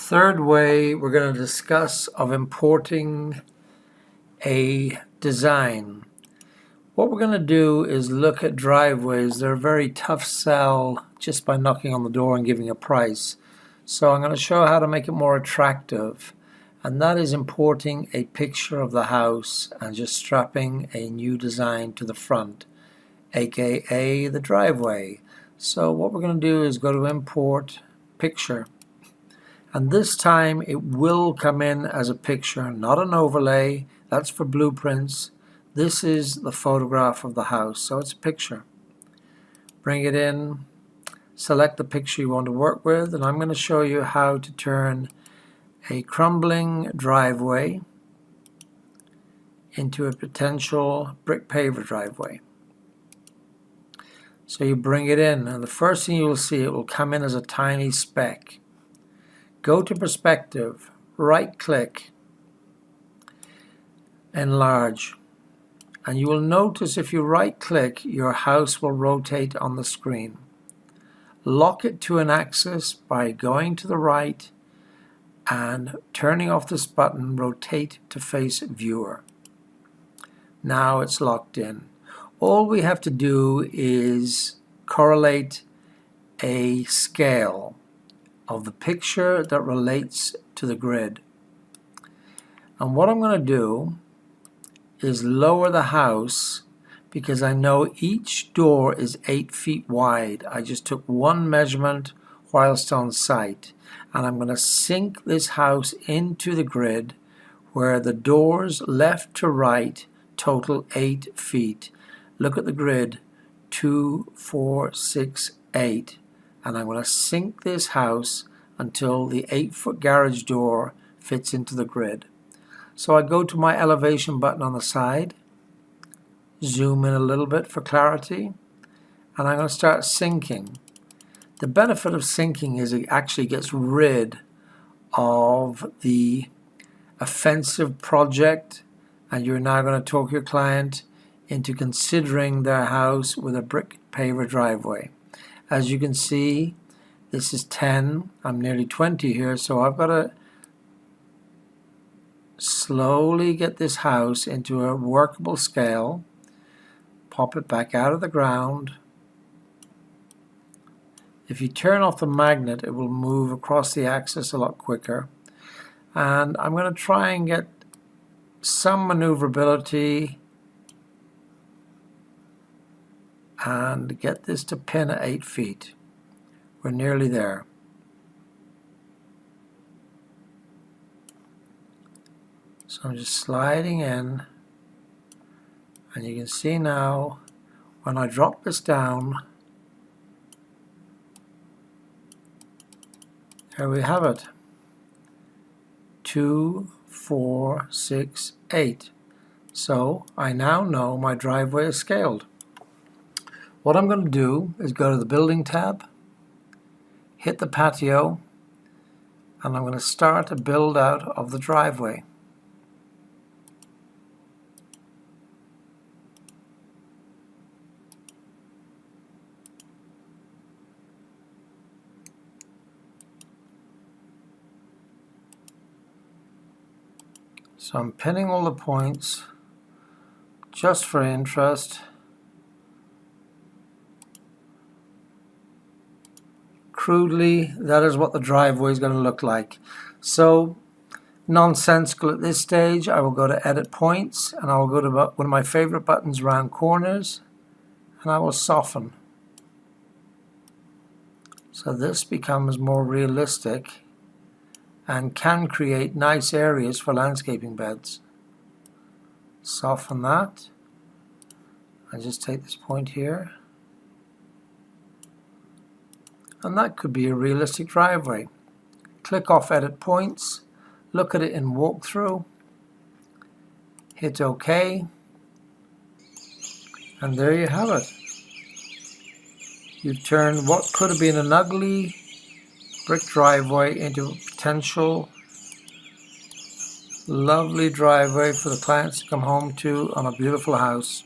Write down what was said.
Third way we're going to discuss of importing a design. What we're going to do is look at driveways. They're a very tough sell just by knocking on the door and giving a price. So I'm going to show how to make it more attractive, and that is importing a picture of the house and just strapping a new design to the front, aka the driveway. So what we're going to do is go to import picture, and this time it will come in as a picture, not an overlay. That's for blueprints. This is the photograph of the house, so it's a picture. Bring it in, select the picture you want to work with, and I'm going to show you how to turn a crumbling driveway into a potential brick paver driveway. So you bring it in, and the first thing you will see, it will come in as a tiny speck. Go to perspective, right click, enlarge, and you will notice if you right click, your house will rotate on the screen. Lock it to an axis by going to the right and turning off this button, rotate to face viewer. Now it's locked in. All we have to do is correlate a scale of the picture that relates to the grid. And what I'm going to do is lower the house because I know each door is 8 feet wide. I just took one measurement whilst on site, and I'm going to sink this house into the grid where the doors left to right total 8 feet. Look at the grid, 2, 4, 6, 8, and I'm going to sink this house until the 8-foot garage door fits into the grid. So I go to my elevation button on the side, zoom in a little bit for clarity, and I'm going to start sinking. The benefit of sinking is it actually gets rid of the offensive project, and you're now going to talk your client into considering their house with a brick paver driveway. As you can see, this is 10, I'm nearly 20 here, so I've got to slowly get this house into a workable scale, pop it back out of the ground. If you turn off the magnet, it will move across the axis a lot quicker. And I'm going to try and get some maneuverability and get this to pin at 8 feet. We're nearly there. So I'm just sliding in, and you can see now when I drop this down, here we have it. 2, 4, 6, 8. So I now know my driveway is scaled. What I'm going to do is go to the building tab, hit the patio, and I'm going to start a build out of the driveway. So I'm pinning all the points just for interest. Crudely, that is what the driveway is going to look like. So nonsensical at this stage, I will go to edit points, and I will go to one of my favorite buttons, round corners, and I will soften. So this becomes more realistic and can create nice areas for landscaping beds. Soften that. I just take this point here, and that could be a realistic driveway. Click off edit points, look at it in walkthrough, hit OK, and there you have it. You've turned what could have been an ugly brick driveway into a potential lovely driveway for the clients to come home to on a beautiful house.